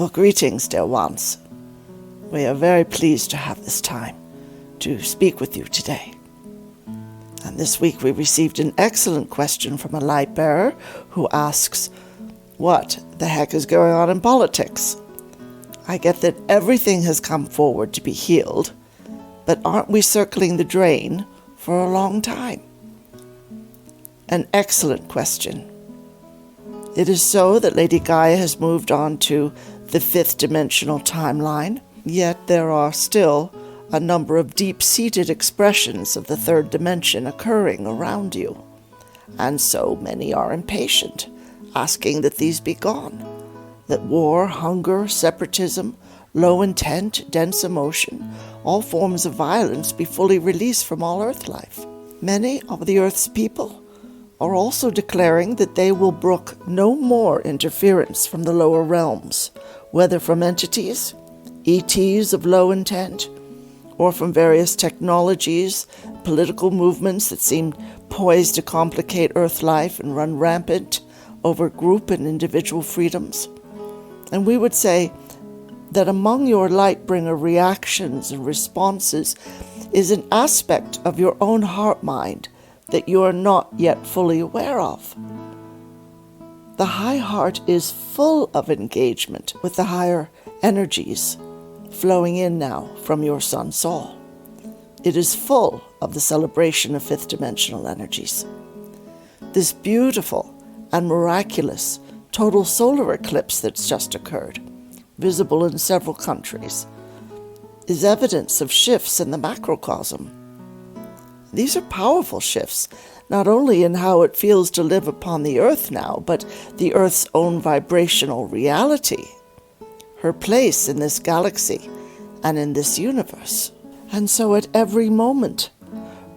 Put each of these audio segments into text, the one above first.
Well, greetings, dear ones. We are very pleased to have this time to speak with you today. And this week we received an excellent question from a light bearer who asks, what the heck is going on in politics? I get that everything has come forward to be healed, but aren't we circling the drain for a long time? An excellent question. It is so that Lady Gaia has moved on to the fifth dimensional timeline, yet there are still a number of deep-seated expressions of the third dimension occurring around you. And so many are impatient, asking that these be gone, that war, hunger, separatism, low intent, dense emotion, all forms of violence be fully released from all earth life. Many of the earth's people are also declaring that they will brook no more interference from the lower realms, whether from entities, ETs of low intent, or from various technologies, political movements that seem poised to complicate earth life and run rampant over group and individual freedoms. And we would say that among your Lightbringer reactions and responses is an aspect of your own heart-mind that you are not yet fully aware of. The high heart is full of engagement with the higher energies flowing in now from your Sun Sol. It is full of the celebration of fifth dimensional energies. This beautiful and miraculous total solar eclipse that's just occurred, visible in several countries, is evidence of shifts in the macrocosm. These are powerful shifts, not only in how it feels to live upon the earth now, but the earth's own vibrational reality, her place in this galaxy and in this universe. And so at every moment,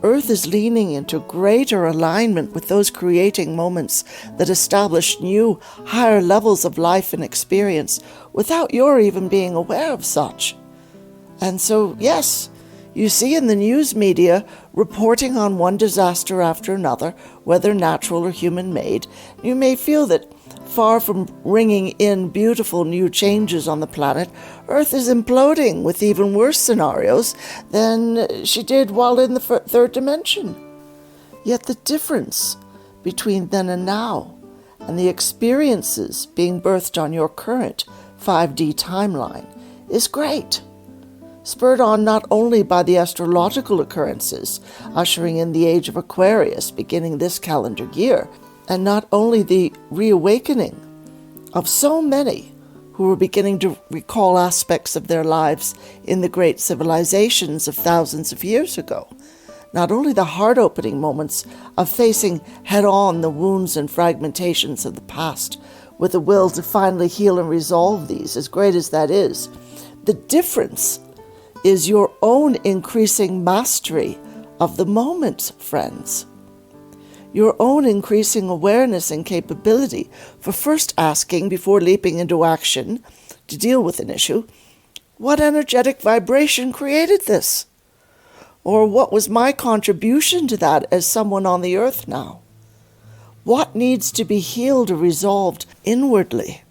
Earth is leaning into greater alignment with those creating moments that establish new, higher levels of life and experience without your even being aware of such. And so, yes, you see in the news media reporting on one disaster after another, whether natural or human-made, you may feel that far from ringing in beautiful new changes on the planet, Earth is imploding with even worse scenarios than she did while in the third dimension. Yet the difference between then and now, and the experiences being birthed on your current 5D timeline, is great. Spurred on not only by the astrological occurrences ushering in the age of Aquarius beginning this calendar year, and not only the reawakening of so many who were beginning to recall aspects of their lives in the great civilizations of thousands of years ago, not only the heart-opening moments of facing head-on the wounds and fragmentations of the past with a will to finally heal and resolve these, as great as that is, the difference is your own increasing mastery of the moment, friends. Your own increasing awareness and capability for first asking, before leaping into action to deal with an issue, what energetic vibration created this? Or what was my contribution to that as someone on the earth now? What needs to be healed or resolved inwardly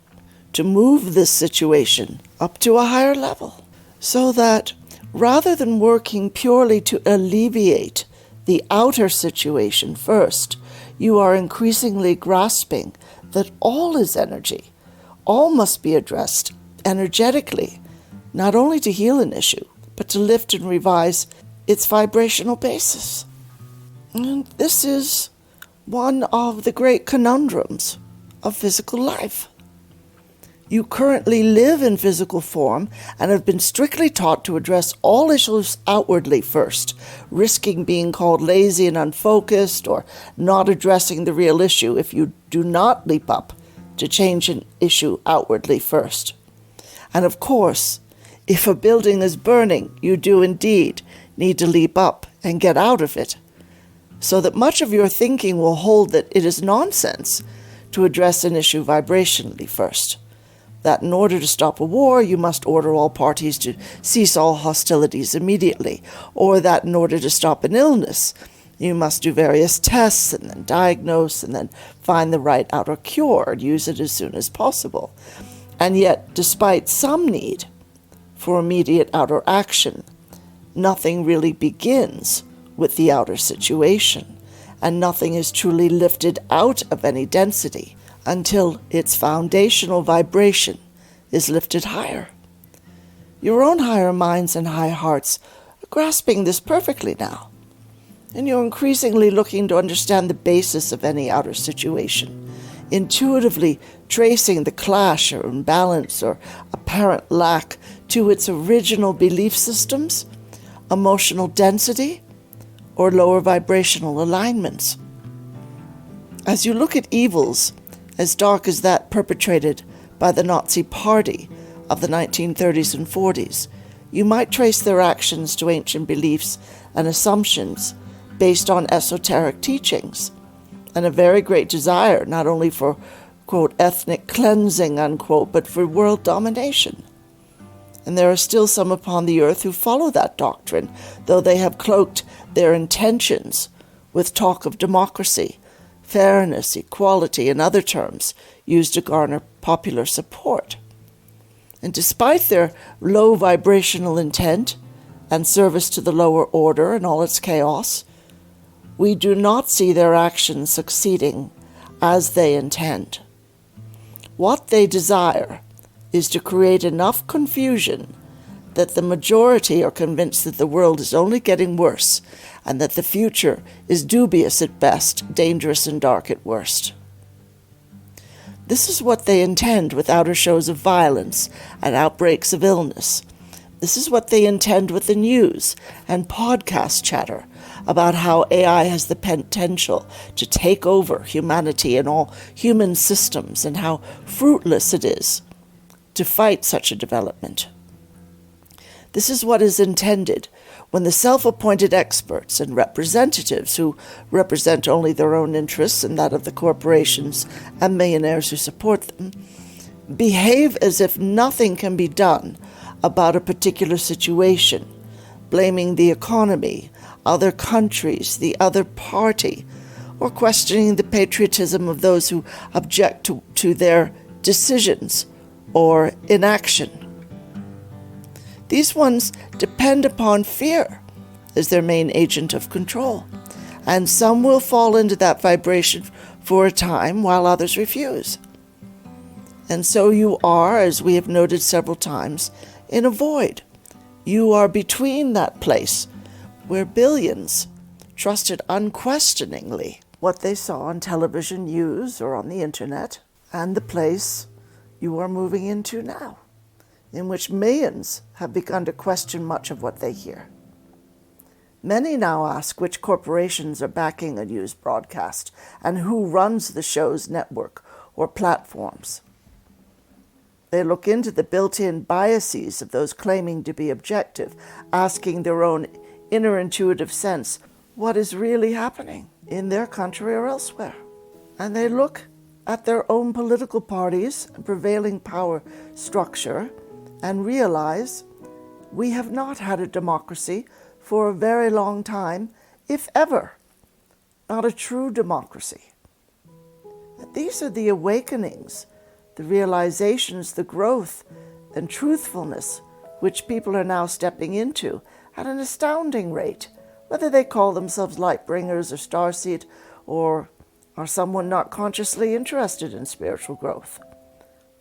to move this situation up to a higher level? So that rather than working purely to alleviate the outer situation first, you are increasingly grasping that all is energy. All must be addressed energetically, not only to heal an issue, but to lift and revise its vibrational basis. And this is one of the great conundrums of physical life. You currently live in physical form and have been strictly taught to address all issues outwardly first, risking being called lazy and unfocused or not addressing the real issue if you do not leap up to change an issue outwardly first. And of course, if a building is burning, you do indeed need to leap up and get out of it, so that much of your thinking will hold that it is nonsense to address an issue vibrationally first. That in order to stop a war, you must order all parties to cease all hostilities immediately, or that in order to stop an illness, you must do various tests and then diagnose and then find the right outer cure and use it as soon as possible. And yet, despite some need for immediate outer action, nothing really begins with the outer situation, and nothing is truly lifted out of any density until its foundational vibration is lifted higher. Your own higher minds and high hearts are grasping this perfectly now, and you're increasingly looking to understand the basis of any outer situation, intuitively tracing the clash or imbalance or apparent lack to its original belief systems, emotional density, or lower vibrational alignments. As you look at evils as dark as that perpetrated by the Nazi Party of the 1930s and 40s, you might trace their actions to ancient beliefs and assumptions based on esoteric teachings, and a very great desire not only for, quote, ethnic cleansing, unquote, but for world domination. And there are still some upon the earth who follow that doctrine, though they have cloaked their intentions with talk of democracy, fairness, equality, and other terms used to garner popular support. And despite their low vibrational intent and service to the lower order and all its chaos, we do not see their actions succeeding as they intend. What they desire is to create enough confusion that the majority are convinced that the world is only getting worse and that the future is dubious at best, dangerous and dark at worst. This is what they intend with outer shows of violence and outbreaks of illness. This is what they intend with the news and podcast chatter about how AI has the potential to take over humanity and all human systems, and how fruitless it is to fight such a development. This is what is intended when the self-appointed experts and representatives who represent only their own interests and that of the corporations and millionaires who support them behave as if nothing can be done about a particular situation, blaming the economy, other countries, the other party, or questioning the patriotism of those who object to their decisions or inaction. These ones depend upon fear as their main agent of control, and some will fall into that vibration for a time while others refuse. And so you are, as we have noted several times, in a void. You are between that place where billions trusted unquestioningly what they saw on television, news, or on the internet, and the place you are moving into now, in which millions have begun to question much of what they hear. Many now ask which corporations are backing a news broadcast and who runs the show's network or platforms. They look into the built-in biases of those claiming to be objective, asking their own inner intuitive sense what is really happening in their country or elsewhere. And they look at their own political parties and prevailing power structure and realize we have not had a democracy for a very long time, if ever, not a true democracy. These are the awakenings, the realizations, the growth and truthfulness which people are now stepping into at an astounding rate, whether they call themselves Light Bringers or Starseed, or are someone not consciously interested in spiritual growth.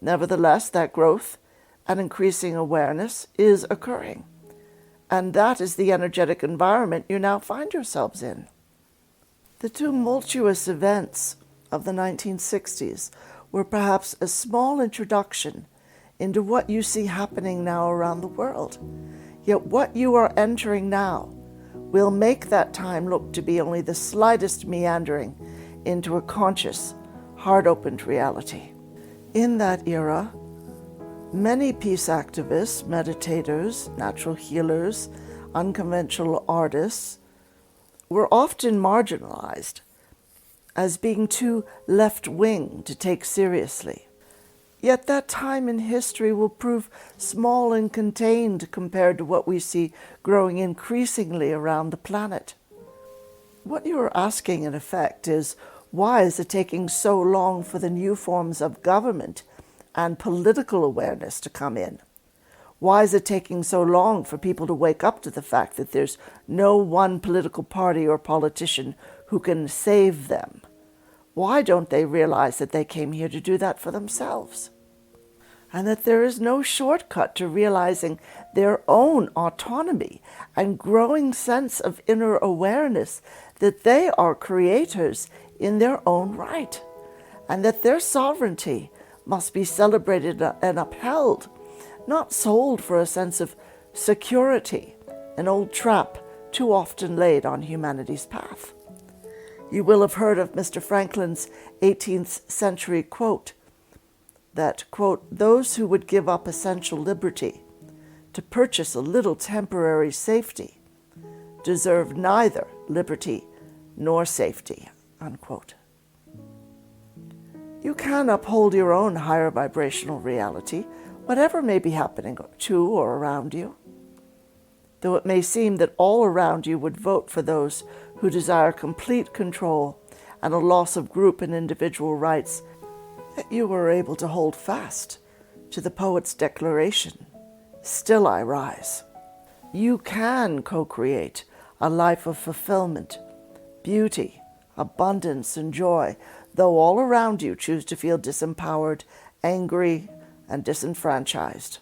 Nevertheless, that growth and increasing awareness is occurring, and that is the energetic environment you now find yourselves in. The tumultuous events of the 1960s were perhaps a small introduction into what you see happening now around the world. Yet what you are entering now will make that time look to be only the slightest meandering into a conscious, heart-opened reality. In that era, many peace activists, meditators, natural healers, unconventional artists were often marginalized as being too left-wing to take seriously. Yet that time in history will prove small and contained compared to what we see growing increasingly around the planet. What you are asking, in effect, is why is it taking so long for the new forms of government and political awareness to come in? Why is it taking so long for people to wake up to the fact that there's no one political party or politician who can save them? Why don't they realize that they came here to do that for themselves? And that there is no shortcut to realizing their own autonomy and growing sense of inner awareness that they are creators in their own right, and that their sovereignty must be celebrated and upheld, not sold for a sense of security, an old trap too often laid on humanity's path. You will have heard of Mr. Franklin's 18th century quote that, quote, "Those who would give up essential liberty to purchase a little temporary safety deserve neither liberty nor safety," unquote. You can uphold your own higher vibrational reality, whatever may be happening to or around you. Though it may seem that all around you would vote for those who desire complete control and a loss of group and individual rights, that you were able to hold fast to the poet's declaration, "Still I rise." You can co-create a life of fulfillment, beauty, abundance, and joy, though all around you choose to feel disempowered, angry, and disenfranchised.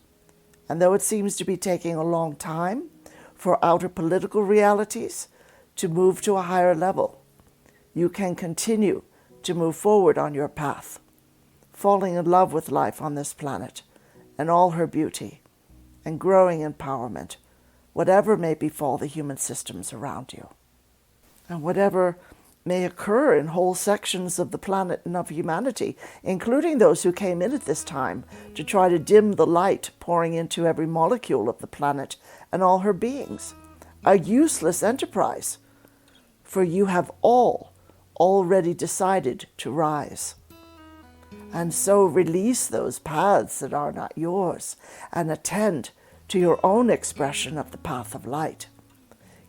And though it seems to be taking a long time for outer political realities to move to a higher level, you can continue to move forward on your path, falling in love with life on this planet and all her beauty, and growing empowerment, whatever may befall the human systems around you. And whatever may occur in whole sections of the planet and of humanity, including those who came in at this time to try to dim the light pouring into every molecule of the planet and all her beings, a useless enterprise, for you have all already decided to rise. And so release those paths that are not yours and attend to your own expression of the path of light.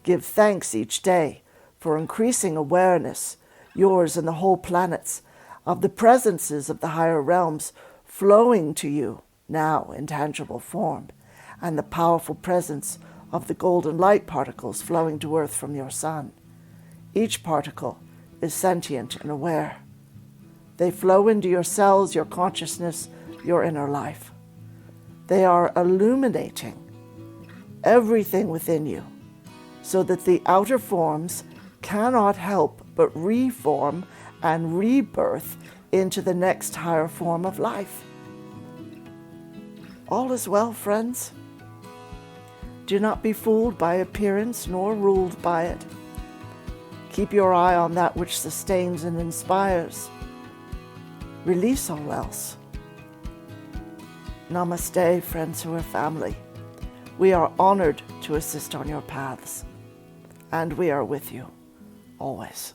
Give thanks each day for increasing awareness, yours and the whole planet's, of the presences of the higher realms flowing to you now in tangible form, and the powerful presence of the golden light particles flowing to Earth from your sun. Each particle is sentient and aware. They flow into your cells, your consciousness, your inner life. They are illuminating everything within you, so that the outer forms cannot help but reform and rebirth into the next higher form of life. All is well, friends. Do not be fooled by appearance nor ruled by it. Keep your eye on that which sustains and inspires. Release all else. Namaste, friends who are family. We are honored to assist on your paths, and we are with you always.